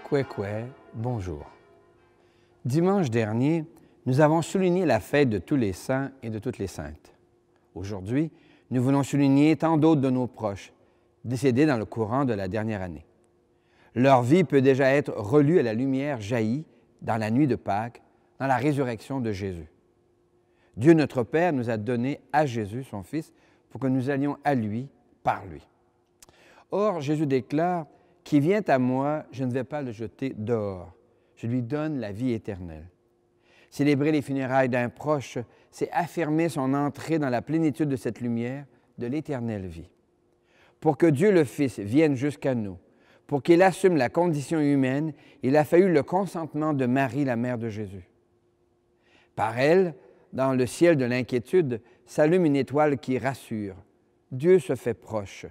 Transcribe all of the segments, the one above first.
Kwekwe, bonjour. Dimanche dernier, nous avons souligné la fête de tous les saints et de toutes les saintes. Aujourd'hui, nous voulons souligner tant d'autres de nos proches, décédés dans le courant de la dernière année. Leur vie peut déjà être relue à la lumière jaillie dans la nuit de Pâques, dans la résurrection de Jésus. Dieu notre Père nous a donné à Jésus, son Fils, pour que nous allions à lui, par lui. Or, Jésus déclare « Qui vient à moi, je ne vais pas le jeter dehors. Je lui donne la vie éternelle. » Célébrer les funérailles d'un proche, c'est affirmer son entrée dans la plénitude de cette lumière, de l'éternelle vie. Pour que Dieu le Fils vienne jusqu'à nous, pour qu'il assume la condition humaine, il a fallu le consentement de Marie, la mère de Jésus. Par elle, dans le ciel de l'inquiétude, s'allume une étoile qui rassure. Dieu se fait proche.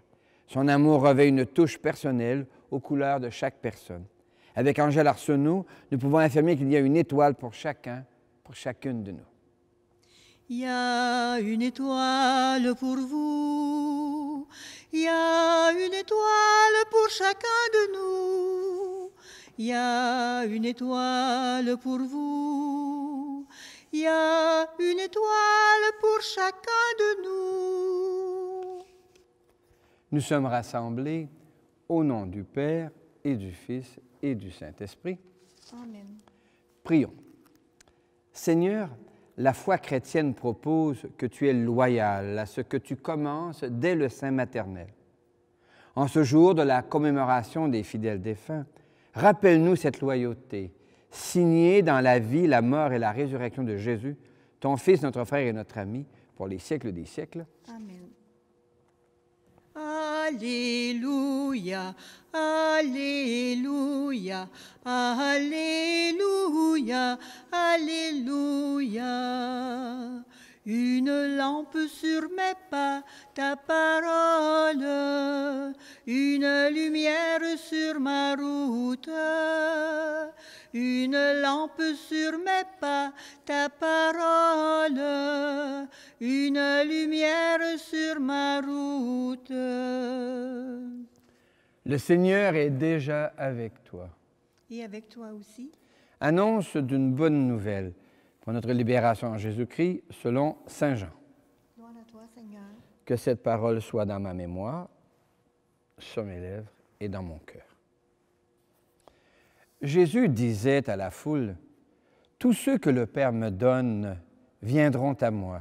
Son amour revêt une touche personnelle aux couleurs de chaque personne. Avec Angèle Arsenault, nous pouvons affirmer qu'il y a une étoile pour chacun, pour chacune de nous. Il y a une étoile pour vous, il y a une étoile pour chacun de nous. Il y a une étoile pour vous, il y a une étoile pour chacun de nous. Nous sommes rassemblés au nom du Père et du Fils et du Saint-Esprit. Amen. Prions. Seigneur, la foi chrétienne propose que tu es loyal à ce que tu commences dès le sein maternel. En ce jour de la commémoration des fidèles défunts, rappelle-nous cette loyauté, signée dans la vie, la mort et la résurrection de Jésus, ton Fils, notre frère et notre ami, pour les siècles des siècles. Amen. Alléluia, Alléluia, Alléluia, Alléluia. Une lampe sur mes pas, ta parole, une lumière sur ma route. Une lampe sur mes pas, ta parole, une lumière sur ma route. Le Seigneur est déjà avec toi. Et avec toi aussi. Annonce d'une bonne nouvelle pour notre libération en Jésus-Christ selon Saint Jean. Gloire à toi, Seigneur. Que cette parole soit dans ma mémoire, sur mes lèvres et dans mon cœur. Jésus disait à la foule, « Tous ceux que le Père me donne viendront à moi.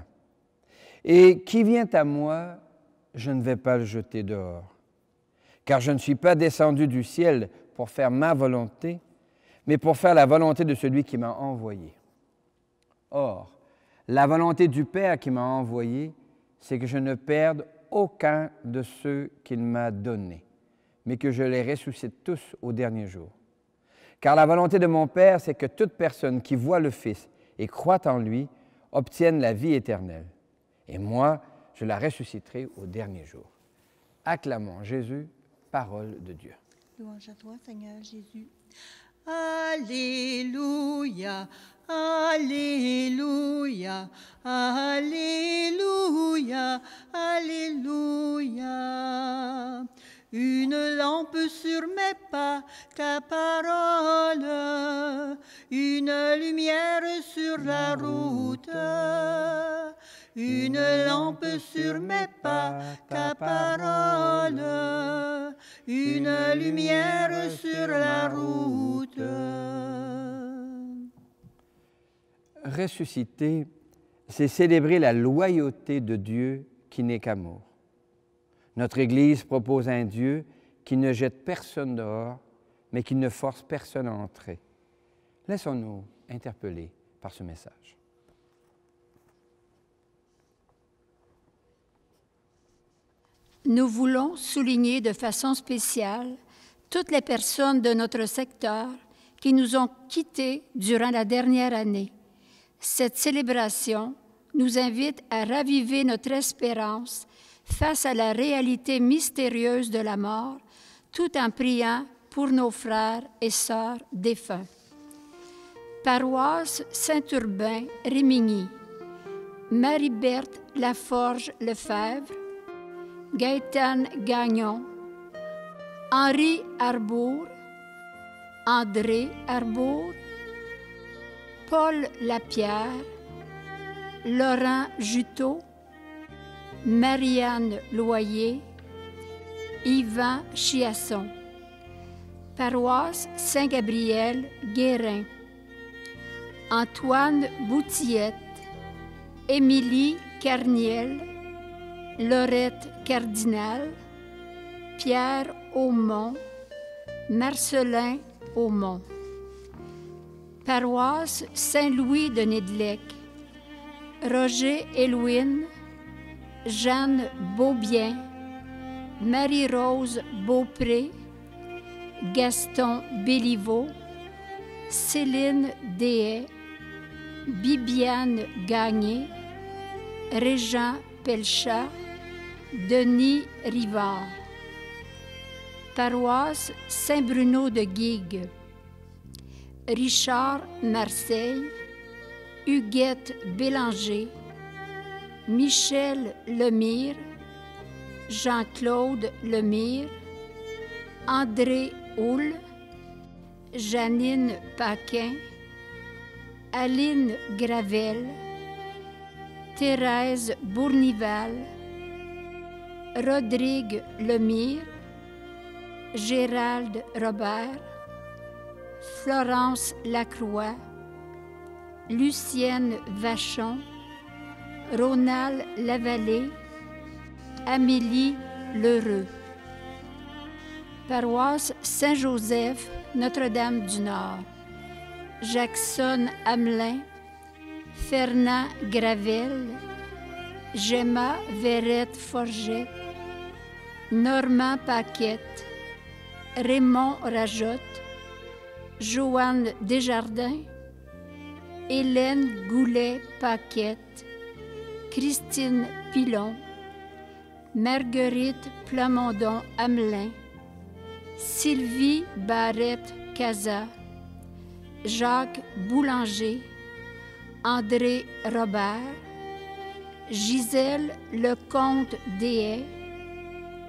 Et qui vient à moi, je ne vais pas le jeter dehors. Car je ne suis pas descendu du ciel pour faire ma volonté, mais pour faire la volonté de celui qui m'a envoyé. Or, la volonté du Père qui m'a envoyé, c'est que je ne perde aucun de ceux qu'il m'a donnés, mais que je les ressuscite tous au dernier jour. Car la volonté de mon Père, c'est que toute personne qui voit le Fils et croit en lui obtienne la vie éternelle. Et moi, je la ressusciterai au dernier jour. » Acclamons Jésus, parole de Dieu. Louange à toi, Seigneur Jésus. Alléluia, Alléluia, Alléluia, Alléluia. Une lampe sur mes pas, ta parole, une lumière sur la route. Une lampe sur mes pas, ta parole, une lumière sur la route. Ressusciter, c'est célébrer la loyauté de Dieu qui n'est qu'amour. Notre Église propose un Dieu qui ne jette personne dehors, mais qui ne force personne à entrer. Laissons-nous interpeller par ce message. Nous voulons souligner de façon spéciale toutes les personnes de notre secteur qui nous ont quittés durant la dernière année. Cette célébration nous invite à raviver notre espérance face à la réalité mystérieuse de la mort, tout en priant pour nos frères et sœurs défunts. Paroisse Saint-Urbain, Rimigny, Marie-Berthe Laforge-Lefebvre, Gaëtane Gagnon, Henri Arbour, André Arbour, Paul Lapierre, Laurent Juteau, Marianne Loyer, Yvan Chiasson. Paroisse Saint-Gabriel Guérin, Antoine Boutillette, Émilie Carniel, Laurette Cardinal, Pierre Aumont, Marcelin Aumont. Paroisse Saint-Louis de Nédelec, Roger Élouine, Jeanne Beaubien, Marie-Rose Beaupré, Gaston Béliveau, Céline Dehaye, Bibiane Gagné, Régent Pelchat, Denis Rivard. Paroisse Saint-Bruno de Guigues, Richard Marseille, Huguette Bélanger, Michel Lemire, Jean-Claude Lemire, André Houle, Janine Paquin, Aline Gravel, Thérèse Bournival, Rodrigue Lemire, Gérald Robert, Florence Lacroix, Lucienne Vachon, Ronald Lavallée, Amélie Lheureux. Paroisse Saint-Joseph, Notre-Dame-du-Nord, Jackson Hamelin, Fernand Gravel, Gemma Verrette Forget, Normand Paquette, Raymond Rajotte, Joanne Desjardins, Hélène Goulet-Paquette, Christine Pilon, Marguerite Plamondon-Hamelin, Sylvie Barrette-Casa, Jacques Boulanger, André Robert, Gisèle Lecomte Dehaye,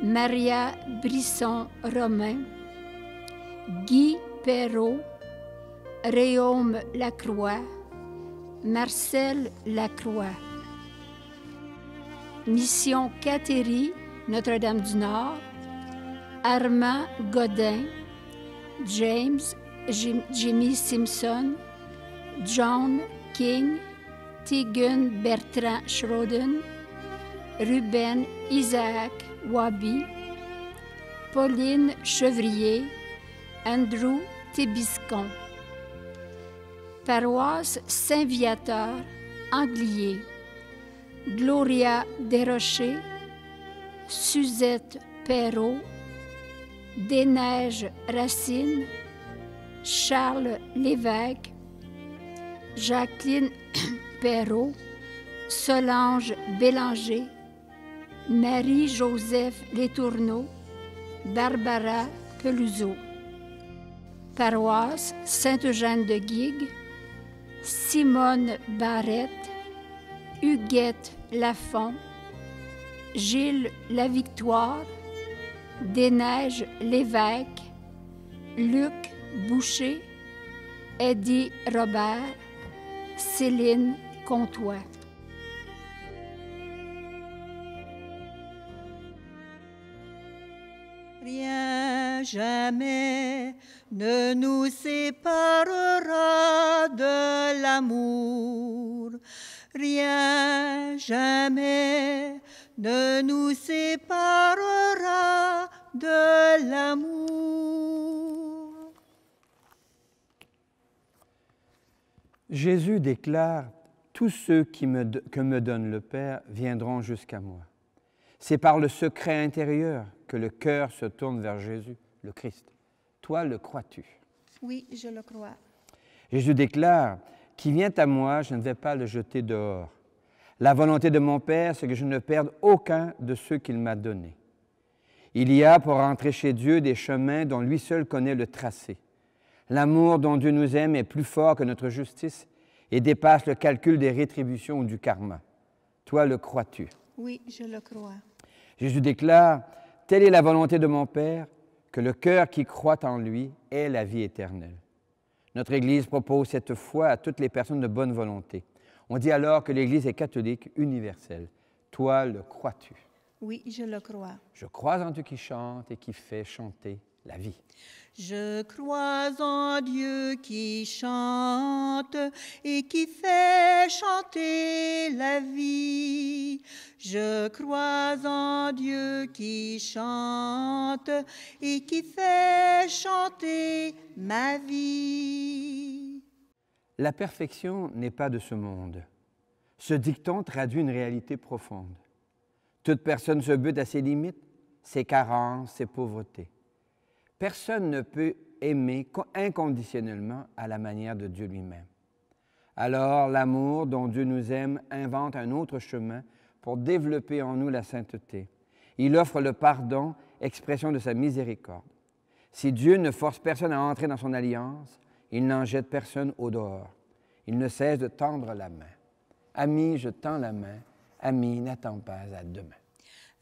Maria Brisson-Romain, Guy Perrault, Réaume Lacroix, Marcel Lacroix. Mission Cathérie, Notre-Dame-du-Nord, Armand Godin, James Jimmy Simpson, John King, Tegan Bertrand Schroden, Ruben Isaac Wabi, Pauline Chevrier, Andrew Tébiscon. Paroisse Saint-Viateur, Anglier, Gloria Desrochers, Suzette Perrault, Desneiges Racine, Charles Lévesque, Jacqueline Perrault, Solange Bélanger, Marie-Joseph Letourneau, Barbara Peluso. Paroisse Sainte-Eugène de Guigues, Simone Barrette, Huguette Lafont, Gilles Lavictoire, Desneiges Lévesque, Luc Boucher, Eddie Robert, Céline Comtois. Rien jamais ne nous séparera de l'amour. Rien jamais ne nous séparera de l'amour. Jésus déclare, « Tous ceux que me donne le Père viendront jusqu'à moi. » C'est par le secret intérieur que le cœur se tourne vers Jésus, le Christ. Toi, le crois-tu? Oui, je le crois. Jésus déclare, « Qui vient à moi, je ne vais pas le jeter dehors. La volonté de mon Père, c'est que je ne perde aucun de ceux qu'il m'a donnés. » Il y a pour rentrer chez Dieu des chemins dont lui seul connaît le tracé. L'amour dont Dieu nous aime est plus fort que notre justice et dépasse le calcul des rétributions ou du karma. Toi, le crois-tu? Oui, je le crois. Jésus déclare, « Telle est la volonté de mon Père, que le cœur qui croit en lui ait la vie éternelle. Notre Église propose cette foi à toutes les personnes de bonne volonté. On dit alors que l'Église est catholique universelle. Toi, le crois-tu? Oui, je le crois. Je crois en Dieu qui chante et qui fait chanter la vie. Je crois en Dieu qui chante et qui fait chanter la vie. Je crois en Dieu qui chante et qui fait chanter ma vie. La perfection n'est pas de ce monde. Ce dicton traduit une réalité profonde. Toute personne se bute à ses limites, ses carences, ses pauvretés. Personne ne peut aimer inconditionnellement à la manière de Dieu lui-même. Alors, l'amour dont Dieu nous aime invente un autre chemin pour développer en nous la sainteté. Il offre le pardon, expression de sa miséricorde. Si Dieu ne force personne à entrer dans son alliance, il n'en jette personne au dehors. Il ne cesse de tendre la main. Ami, je tends la main. Ami, n'attends pas à demain.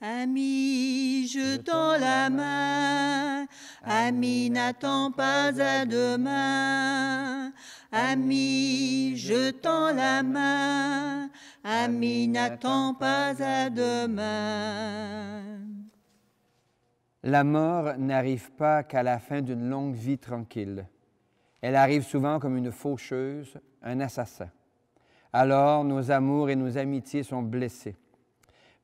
Ami, je tends la main. Ami, n'attends pas à demain. Ami, je tends la main. Ami, n'attends pas à demain. La mort n'arrive pas qu'à la fin d'une longue vie tranquille. Elle arrive souvent comme une faucheuse, un assassin. Alors, nos amours et nos amitiés sont blessés.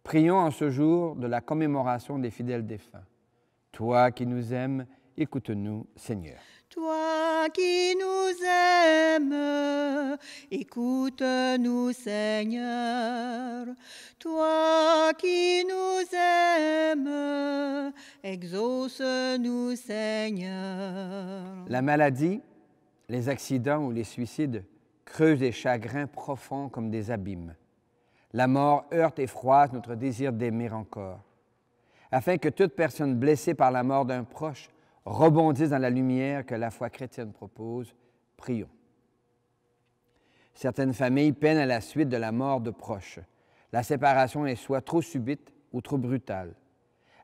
Prions en ce jour de la commémoration des fidèles défunts. Toi qui nous aimes, écoute-nous, Seigneur. Toi qui nous aimes, écoute-nous, Seigneur. Toi qui nous aimes, exauce-nous, Seigneur. La maladie, les accidents ou les suicides creusent des chagrins profonds comme des abîmes. La mort heurte et froisse notre désir d'aimer encore. Afin que toute personne blessée par la mort d'un proche rebondisse dans la lumière que la foi chrétienne propose, prions. Certaines familles peinent à la suite de la mort de proches. La séparation est soit trop subite ou trop brutale.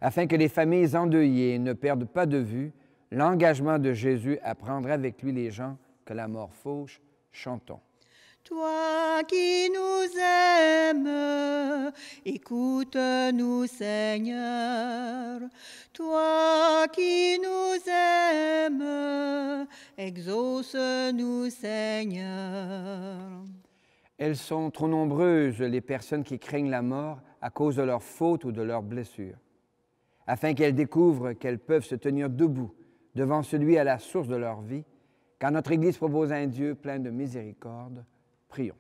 Afin que les familles endeuillées ne perdent pas de vue l'engagement de Jésus à prendre avec lui les gens que la mort fauche, chantons. Toi qui nous aimes, écoute-nous, Seigneur. Toi qui nous aimes, exauce-nous, Seigneur. Elles sont trop nombreuses, les personnes qui craignent la mort à cause de leurs fautes ou de leurs blessures. Afin qu'elles découvrent qu'elles peuvent se tenir debout devant celui à la source de leur vie, car notre Église propose un Dieu plein de miséricorde. Prions.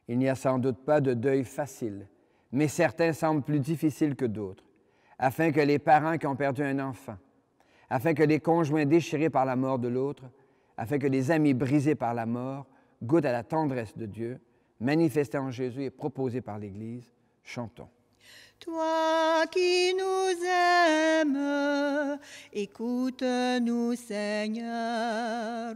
Il n'y a sans doute pas de deuil facile, mais certains semblent plus difficiles que d'autres, afin que les parents qui ont perdu un enfant, afin que les conjoints déchirés par la mort de l'autre, afin que les amis brisés par la mort goûtent à la tendresse de Dieu, manifestée en Jésus et proposée par l'Église, chantons. Toi qui nous aimes, écoute-nous, Seigneur.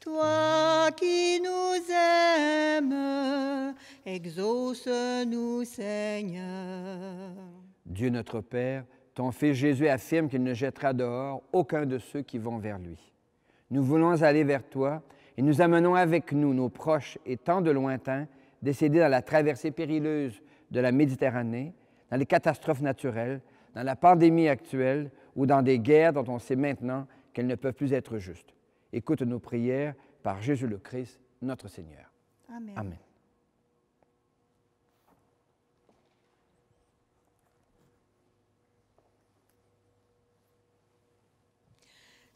Toi qui nous aimes, exauce-nous, Seigneur. Dieu notre Père, ton Fils Jésus affirme qu'il ne jettera dehors aucun de ceux qui vont vers lui. Nous voulons aller vers toi et nous amenons avec nous nos proches et tant de lointains décédés dans la traversée périleuse de la Méditerranée, dans les catastrophes naturelles, dans la pandémie actuelle ou dans des guerres dont on sait maintenant qu'elles ne peuvent plus être justes. Écoute nos prières par Jésus le Christ, notre Seigneur. Amen. Amen.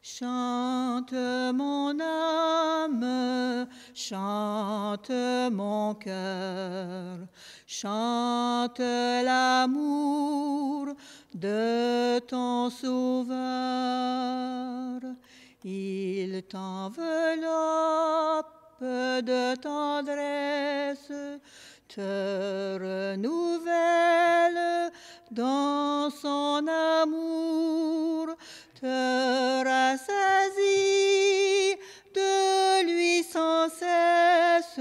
Chante mon âme, chante mon cœur, chante l'amour de ton Sauveur. Il t'enveloppe de tendresse, te renouvelle dans son amour, te rassasie de lui sans cesse.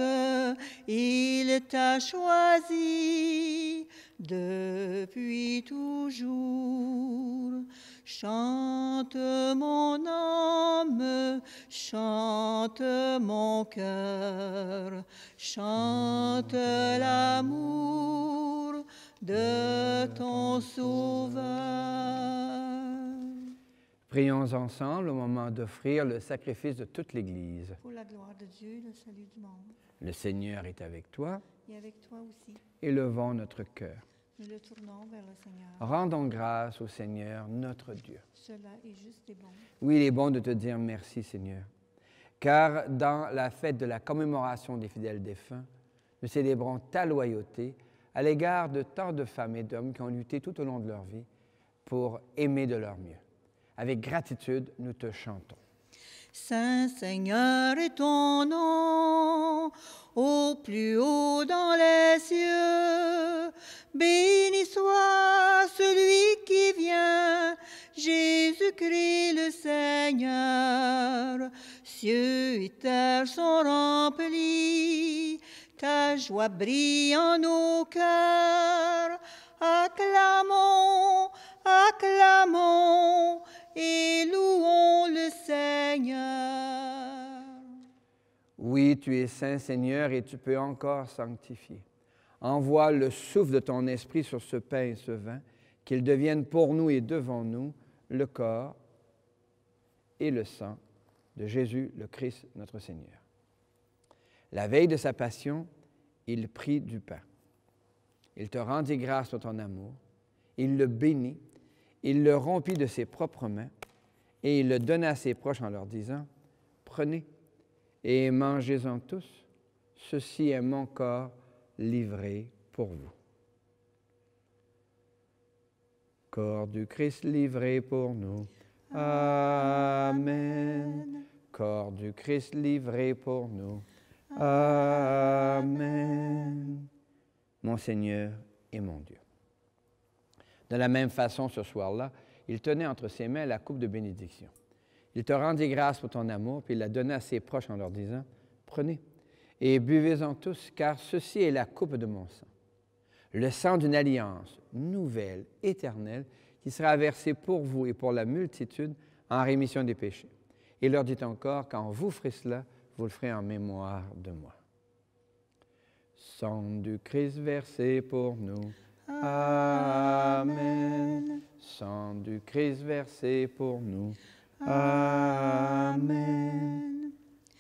Il t'a choisi depuis toujours. Chante mon âme, chante mon cœur, chante l'amour de ton Sauveur. Prions ensemble au moment d'offrir le sacrifice de toute l'Église. Pour la gloire de Dieu, le salut du monde. Le Seigneur est avec toi. Et avec toi aussi. Élevons notre cœur. Nous le tournons vers le Seigneur. Rendons grâce au Seigneur, notre Dieu. Cela est juste et bon. Oui, il est bon de te dire merci, Seigneur. Car dans la fête de la commémoration des fidèles défunts, nous célébrons ta loyauté à l'égard de tant de femmes et d'hommes qui ont lutté tout au long de leur vie pour aimer de leur mieux. Avec gratitude, nous te chantons. Saint Seigneur est ton nom, au plus haut dans les cieux. Béni soit celui qui vient, Jésus-Christ le Seigneur. Cieux et terre sont remplis, ta joie brille en nos cœurs. Acclamons, acclamons et louons le Seigneur. Oui, tu es saint, Seigneur, et tu peux encore sanctifier. Envoie le souffle de ton esprit sur ce pain et ce vin, qu'ils deviennent pour nous et devant nous le corps et le sang de Jésus, le Christ, notre Seigneur. La veille de sa passion, il prit du pain. Il te rendit grâce pour ton amour. Il le bénit. Il le rompit de ses propres mains et il le donna à ses proches en leur disant, « Prenez et mangez-en tous. Ceci est mon corps livré pour vous. » Corps du Christ livré pour nous. Amen. Corps du Christ livré pour nous. Amen. Mon Seigneur et mon Dieu. De la même façon, ce soir-là, il tenait entre ses mains la coupe de bénédiction. Il te rendit grâce pour ton amour, puis il la donna à ses proches en leur disant, « Prenez et buvez-en tous, car ceci est la coupe de mon sang, le sang d'une alliance nouvelle, éternelle, qui sera versé pour vous et pour la multitude en rémission des péchés. » Il leur dit encore, « Quand vous ferez cela, vous le ferez en mémoire de moi. » Sang du Christ versé pour nous. Amen. Sang du Christ versé pour nous. Amen.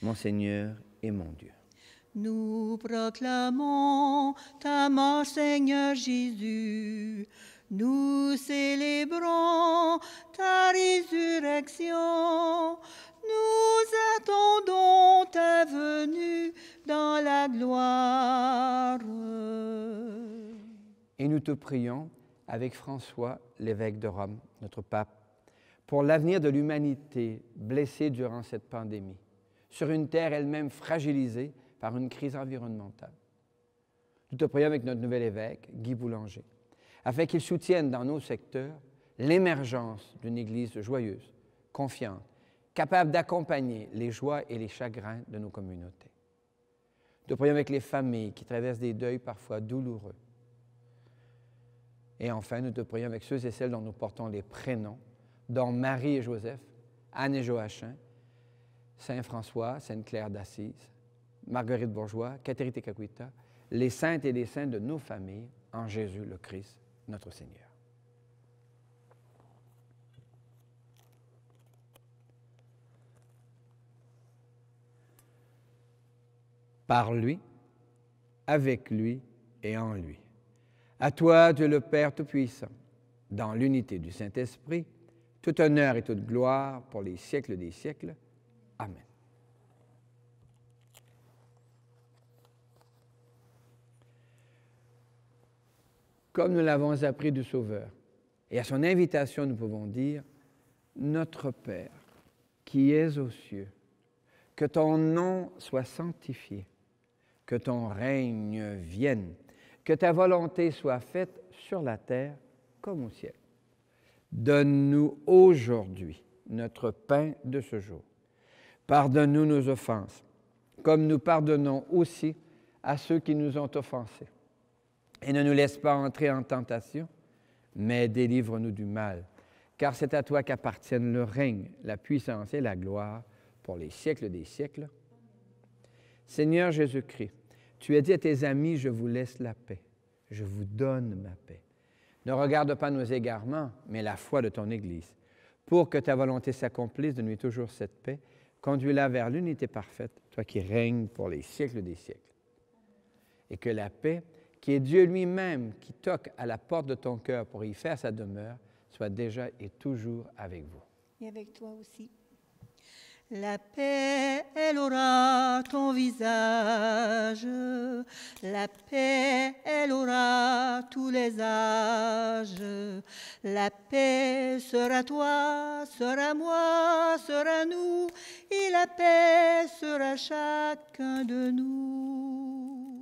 Mon Seigneur et mon Dieu. Nous proclamons ta mort, Seigneur Jésus. Nous célébrons ta résurrection. Nous attendons ta venue dans la gloire. Et nous te prions avec François, l'évêque de Rome, notre pape, pour l'avenir de l'humanité blessée durant cette pandémie, sur une terre elle-même fragilisée par une crise environnementale. Nous te prions avec notre nouvel évêque, Guy Boulanger, afin qu'il soutienne dans nos secteurs l'émergence d'une Église joyeuse, confiante, capable d'accompagner les joies et les chagrins de nos communautés. Nous te prions avec les familles qui traversent des deuils parfois douloureux. Et enfin, nous te prions avec ceux et celles dont nous portons les prénoms, dont Marie et Joseph, Anne et Joachim, Saint François, Sainte Claire d'Assise, Marguerite Bourgeois, Catherine Tekakwita, les saintes et les saints de nos familles, en Jésus le Christ, notre Seigneur. Par lui, avec lui et en lui. À toi, Dieu le Père Tout-Puissant, dans l'unité du Saint-Esprit, tout honneur et toute gloire pour les siècles des siècles. Amen. Comme nous l'avons appris du Sauveur, et à son invitation, nous pouvons dire, « Notre Père, qui es aux cieux, que ton nom soit sanctifié, que ton règne vienne, que ta volonté soit faite sur la terre comme au ciel. Donne-nous aujourd'hui notre pain de ce jour. Pardonne-nous nos offenses, comme nous pardonnons aussi à ceux qui nous ont offensés. Et ne nous laisse pas entrer en tentation, mais délivre-nous du mal. Car c'est à toi qu'appartiennent le règne, la puissance et la gloire pour les siècles des siècles. Seigneur Jésus-Christ, tu as dit à tes amis, je vous laisse la paix, je vous donne ma paix. Ne regarde pas nos égarements, mais la foi de ton Église. Pour que ta volonté s'accomplisse, donne-lui toujours cette paix. Conduis-la vers l'unité parfaite, toi qui règnes pour les siècles des siècles. Et que la paix, qui est Dieu lui-même, qui toque à la porte de ton cœur pour y faire sa demeure, soit déjà et toujours avec vous. Et avec toi aussi. La paix, elle aura ton visage. La paix, elle aura tous les âges. La paix sera toi, sera moi, sera nous. Et la paix sera chacun de nous.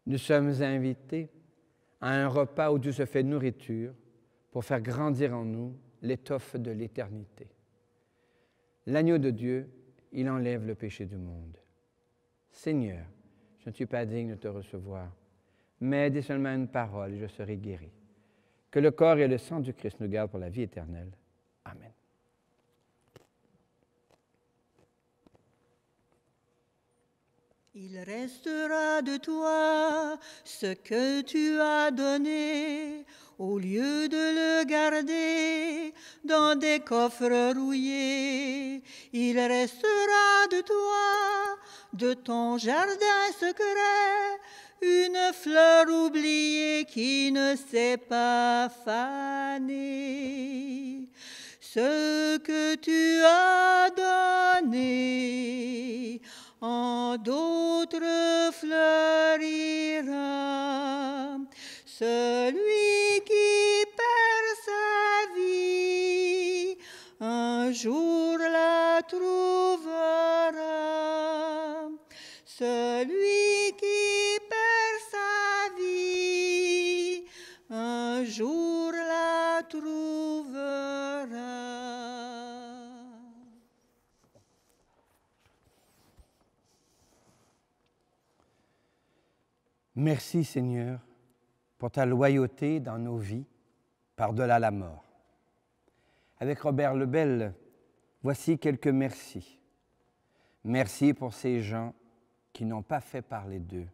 Nous sommes invités à un repas où Dieu se fait nourriture pour faire grandir en nous l'étoffe de l'éternité. L'agneau de Dieu, il enlève le péché du monde. Seigneur, je ne suis pas digne de te recevoir, mais dis seulement une parole et je serai guéri. Que le corps et le sang du Christ nous gardent pour la vie éternelle. Amen. Il restera de toi ce que tu as donné, au lieu de le garder dans des coffres rouillés. Il restera de toi, de ton jardin secret, une fleur oubliée qui ne s'est pas fanée. Ce que tu as donné en d'autres fleurira. Celui qui perd sa vie, un jour la trouvera. Celui qui perd sa vie, un jour la trouvera. Merci Seigneur pour ta loyauté dans nos vies, par-delà la mort. Avec Robert Lebel, voici quelques merci. Merci pour ces gens qui n'ont pas fait parler d'eux.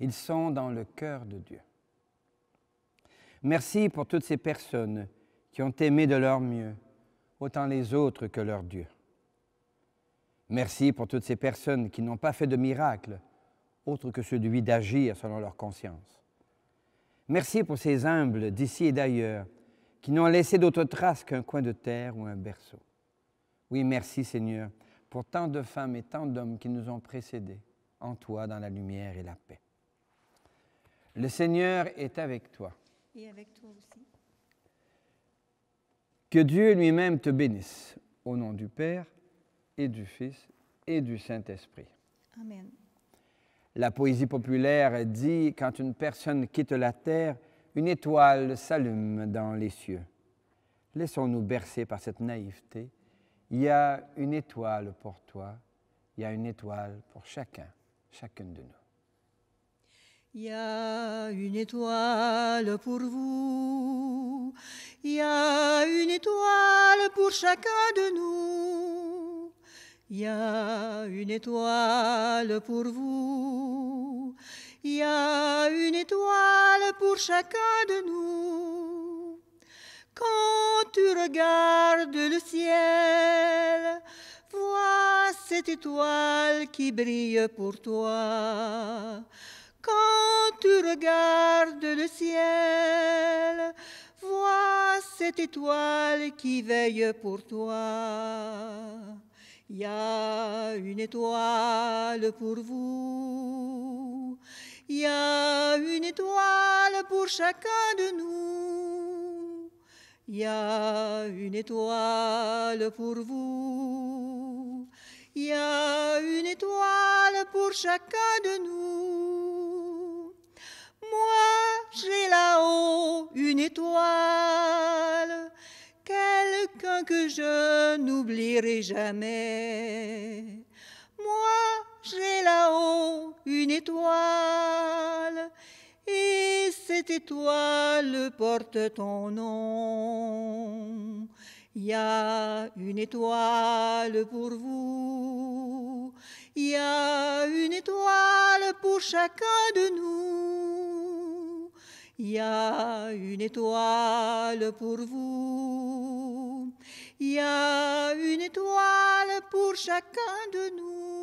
Ils sont dans le cœur de Dieu. Merci pour toutes ces personnes qui ont aimé de leur mieux, autant les autres que leur Dieu. Merci pour toutes ces personnes qui n'ont pas fait de miracle, autre que celui d'agir selon leur conscience. Merci pour ces humbles d'ici et d'ailleurs qui n'ont laissé d'autres traces qu'un coin de terre ou un berceau. Oui, merci Seigneur pour tant de femmes et tant d'hommes qui nous ont précédés en toi dans la lumière et la paix. Le Seigneur est avec toi. Et avec toi aussi. Que Dieu lui-même te bénisse, au nom du Père et du Fils et du Saint-Esprit. Amen. La poésie populaire dit « Quand une personne quitte la terre, une étoile s'allume dans les cieux. » Laissons-nous bercer par cette naïveté. Il y a une étoile pour toi, il y a une étoile pour chacune de nous. Il y a une étoile pour vous, il y a une étoile pour chacun de nous. Il y a une étoile pour vous, il y a une étoile pour chacun de nous. Quand tu regardes le ciel, vois cette étoile qui brille pour toi. Quand tu regardes le ciel, vois cette étoile qui veille pour toi. Il y a une étoile pour vous, il y a une étoile pour chacun de nous. Il y a une étoile pour vous, il y a une étoile pour chacun de nous. Moi, j'ai là-haut une étoile, quelqu'un que je n'oublierai jamais. Moi, j'ai là-haut une étoile, et cette étoile porte ton nom. Il y a une étoile pour vous, il y a une étoile pour chacun de nous. Il y a une étoile pour vous, il y a une étoile pour chacun de nous.